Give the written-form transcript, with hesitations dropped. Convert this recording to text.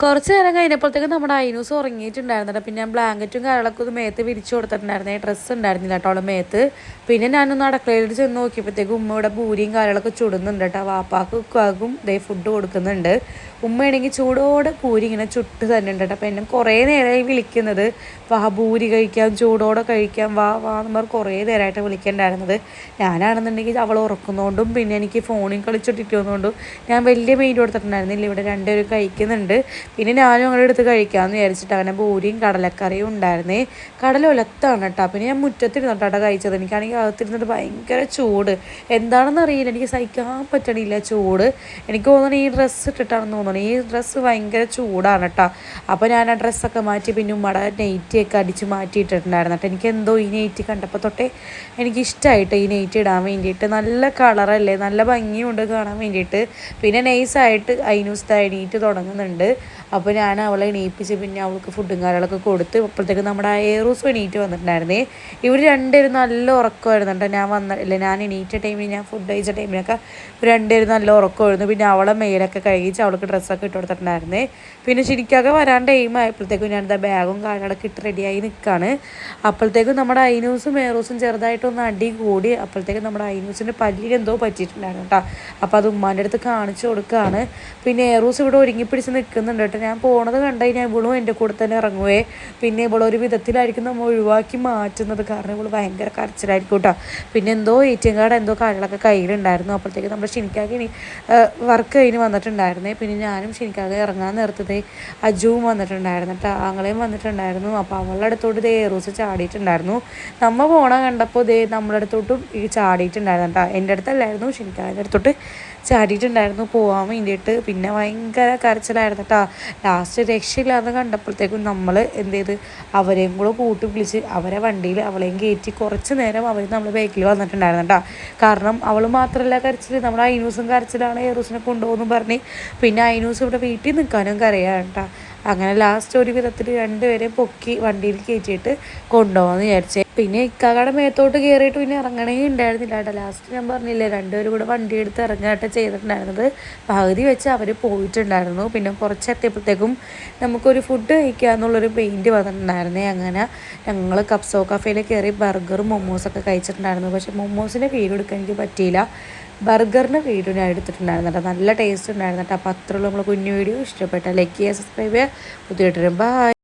കുറച്ച് നേരം കഴിഞ്ഞപ്പോഴത്തേക്കും നമ്മുടെ ഐനൂസ് ഉറങ്ങിയിട്ടുണ്ടായിരുന്നില്ല. പിന്നെ ഞാൻ ബ്ലാങ്കറ്റും കാര്യങ്ങളൊക്കെ ഒന്ന് മേത്ത് വിരിച്ചു കൊടുത്തിട്ടുണ്ടായിരുന്നേ. ഡ്രസ്സ് ഉണ്ടായിരുന്നില്ല കേട്ടോ അവളെ മേത്ത്. പിന്നെ ഞാനൊന്ന് അടുക്കളയിൽ ചെന്ന് നോക്കിയപ്പോഴത്തേക്കും ഉമ്മ ഇവിടെ പൂരിയും കാര്യങ്ങളൊക്കെ ചുടുന്നുണ്ട് കേട്ടോ. വാപ്പാക്കും ഉക്കാക്കും ദേ ഫുഡ് കൊടുക്കുന്നുണ്ട്. ഉമ്മയാണെങ്കിൽ ചൂടോടെ പൂരി ഇങ്ങനെ ചുട്ട് തന്നെ ഉണ്ട് കേട്ടോ. അപ്പം എന്നെ കുറേ നേരമായി വിളിക്കുന്നത്, വാ പൂരി കഴിക്കാം, ചൂടോടെ കഴിക്കാം, വാ വാ എന്ന് പറഞ്ഞ് കുറേ നേരമായിട്ട് വിളിക്കണ്ടായിരുന്നത്. ഞാനാണെന്നുണ്ടെങ്കിൽ അവൾ ഉറക്കുന്നതുകൊണ്ടും പിന്നെ എനിക്ക് ഫോണിൽ കളിച്ചിട്ടിരിക്കുന്നതുകൊണ്ടും ഞാൻ വലിയ മെയിൻ കൊടുത്തിട്ടുണ്ടായിരുന്നില്ല. ഇവിടെ രണ്ടുപേരും കഴിക്കുന്നുണ്ട്. പിന്നെ ഞാനും അങ്ങനെ എടുത്ത് കഴിക്കാമെന്ന് വിചാരിച്ചിട്ട് അങ്ങനെ പൂരിയും കടലക്കറിയും ഉണ്ടായിരുന്നേ. കടല ഒലത്താണ് കേട്ടോ. പിന്നെ ഞാൻ മുറ്റത്തിരുന്നിട്ടാണ് കഴിച്ചത്. എനിക്കാണെങ്കിൽ അകത്തിരുന്നിട്ട് ഭയങ്കര ചൂട്, എന്താണെന്ന് അറിയില്ല, എനിക്ക് സഹിക്കാൻ പറ്റണില്ല ചൂട്. എനിക്ക് തോന്നുന്നു ഈ ഡ്രസ്സ് ഇട്ടിട്ടാണെന്ന് തോന്നുന്നു. ഈ ഡ്രസ്സ് ഭയങ്കര ചൂടാണ് കേട്ടോ. അപ്പോൾ ഞാൻ ആ ഡ്രസ്സൊക്കെ മാറ്റി പിന്നെ ഉമ്മയുടെ നെയ്റ്റിയൊക്കെ അടിച്ച് മാറ്റിയിട്ടിട്ടുണ്ടായിരുന്നു കേട്ടോ. എനിക്ക് എന്തോ ഈ നെയ്റ്റ് കണ്ടപ്പോൾ തൊട്ടേ എനിക്കിഷ്ടമായിട്ട് ഈ നെയ്റ്റ് ഇടാൻ വേണ്ടിയിട്ട്. നല്ല കളറല്ലേ, നല്ല ഭംഗിയുണ്ട് കാണാൻ വേണ്ടിയിട്ട്. പിന്നെ നൈസായിട്ട് ഐനൂസ് എണീറ്റ് തുടങ്ങുന്നുണ്ട്. അപ്പോൾ ഞാൻ അവളെ എണീപ്പിച്ച് പിന്നെ അവൾക്ക് ഫുഡും കാര്യങ്ങളൊക്കെ കൊടുത്ത് അപ്പോഴത്തേക്ക് നമ്മുടെ ഏറൂസ് എണീറ്റ് വന്നിട്ടുണ്ടായിരുന്നേ. ഇവർ രണ്ടുപേരും നല്ല ഉറക്കമായിരുന്നു കേട്ടോ. ഞാൻ എണീറ്റ ടൈമിൽ, ഞാൻ ഫുഡ് കഴിച്ച ടൈമിലൊക്കെ രണ്ടുപേരും നല്ല ഉറക്കമായിരുന്നു. പിന്നെ അവളെ മേലൊക്കെ കഴിച്ച് അവൾക്ക് ഡ്രസ്സൊക്കെ ഇട്ട് കൊടുത്തിട്ടുണ്ടായിരുന്നേ. പിന്നെ ശരിക്കൊക്കെ വരാൻ ടൈം ആയപ്പോഴത്തേക്കും ഞാനെന്താ ബാഗും കാര്യങ്ങളൊക്കെ ഇട്ട് റെഡിയായി നിൽക്കുകയാണ്. അപ്പോഴത്തേക്കും നമ്മുടെ ഐനൂസും ഏറൂസും ചെറുതായിട്ടൊന്ന് അടി കൂടി. അപ്പോഴത്തേക്കും നമ്മുടെ ഐനൂസിൻ്റെ പല്ലിൽ എന്തോ പറ്റിയിട്ടുണ്ടായിരുന്നു കേട്ടോ. അപ്പോൾ അത് ഉമ്മാൻ്റെ അടുത്ത് കാണിച്ചു കൊടുക്കുകയാണ്. പിന്നെ ഏറൂസ് ഇവിടെ ഒരുങ്ങിപ്പിടിച്ച് നിൽക്കുന്നുണ്ട് കേട്ടോ. ഞാൻ പോണത് കണ്ടു കഴിഞ്ഞാൽ ഇവളും എൻ്റെ കൂടെ തന്നെ ഇറങ്ങുവേ. പിന്നെ ഇവളൊരു വിധത്തിലായിരിക്കും നമ്മൾ ഒഴിവാക്കി മാറ്റുന്നത്, കാരണം ഇവൾ ഭയങ്കര കരച്ചിലായിരിക്കും കേട്ടോ. പിന്നെ എന്തോ ATM കാർഡ് എന്തോ കാര്യങ്ങളൊക്കെ കയ്യിലുണ്ടായിരുന്നു. അപ്പോഴത്തേക്ക് നമ്മുടെ ഷിനിക്കാക്ക് വർക്ക് കഴിഞ്ഞ് വന്നിട്ടുണ്ടായിരുന്നേ. പിന്നെ ഞാനും ഷിനിക്കാക്ക് ഇറങ്ങാൻ നേരത്തതേ അജുവും വന്നിട്ടുണ്ടായിരുന്നു കേട്ടോ. ആങ്ങളെയും വന്നിട്ടുണ്ടായിരുന്നു. അപ്പോൾ അവളുടെ അടുത്തോട്ട് ദേ ഏറൂസ് ചാടിയിട്ടുണ്ടായിരുന്നു. നമ്മൾ പോണ കണ്ടപ്പോൾ ദേ നമ്മുടെ അടുത്തോട്ടും ഈ ചാടിയിട്ടുണ്ടായിരുന്നു കേട്ടോ. എൻ്റെ അടുത്തല്ലായിരുന്നു, ഷിനിക്കാൻ്റെ അടുത്തോട്ട് ചാടിയിട്ടുണ്ടായിരുന്നു പോകാൻ വേണ്ടിയിട്ട്. പിന്നെ ഭയങ്കര കരച്ചിലായിരുന്നു കേട്ടോ. ലാസ്റ്റ് രക്ഷയില്ലാതെ കണ്ടപ്പോഴത്തേക്കും നമ്മൾ എന്ത് ചെയ്ത് അവരെയും കൂടെ കൂട്ടി വിളിച്ച് അവരെ വണ്ടിയിൽ അവളെയും കയറ്റി കുറച്ച് നേരം അവർ നമ്മൾ ബൈക്കിൽ വന്നിട്ടുണ്ടായിരുന്നു കേട്ടോ. കാരണം അവൾ മാത്രമല്ല കരച്ചിൽ, നമ്മുടെ ഐനൂസും കരച്ചിലാണ്, ഏറൂസിനെ കൊണ്ടുപോകുന്നു പറഞ്ഞ്. പിന്നെ ഐനൂസ് ഇവിടെ വീട്ടിൽ നിൽക്കാനും കരയാണ് കേട്ടോ. അങ്ങനെ ലാസ്റ്റ് ഒരു വിധത്തിൽ രണ്ടുപേരെയും പൊക്കി വണ്ടിയിൽ കയറ്റിയിട്ട് കൊണ്ടുപോകാമെന്ന് വിചാരിച്ചേ. പിന്നെ ഇക്കാക്കയുടെ മേത്തോട്ട് കയറിയിട്ട് പിന്നെ ഇറങ്ങണേ ഉണ്ടായിരുന്നില്ല കേട്ടോ. ലാസ്റ്റ് ഞാൻ പറഞ്ഞില്ലേ, രണ്ടുപേരും കൂടെ വണ്ടി എടുത്ത് ഇറങ്ങാട്ട് ചെയ്തിട്ടുണ്ടായിരുന്നത്. പകുതി വെച്ച് അവർ പോയിട്ടുണ്ടായിരുന്നു. പിന്നെ കുറച്ചെത്തിയപ്പോഴത്തേക്കും നമുക്കൊരു ഫുഡ് കഴിക്കുക എന്നുള്ളൊരു പെയിൻറ്റ് വന്നിട്ടുണ്ടായിരുന്നേ. അങ്ങനെ ഞങ്ങൾ കപ്സോ കഫേയിൽ കയറി ബർഗറും മൊമോസൊക്കെ കഴിച്ചിട്ടുണ്ടായിരുന്നു. പക്ഷേ മൊമോസിൻ്റെ വീഡിയോ എടുക്കാൻ എനിക്ക് പറ്റിയില്ല. ബർഗറിൻ്റെ വീഡിയോ ഞാൻ എടുത്തിട്ടുണ്ടായിരുന്നു കേട്ടോ. നല്ല ടേസ്റ്റ് ഉണ്ടായിരുന്നു കേട്ടോ. അപ്പോൾ അത്രയുള്ളൂ നമ്മൾ കുഞ്ഞു വീഡിയോ. ഇഷ്ടപ്പെട്ട ലൈക്ക് ചെയ്യുക, സബ്സ്ക്രൈബ് ചെയ്യുക. പുതിയ ബൈ.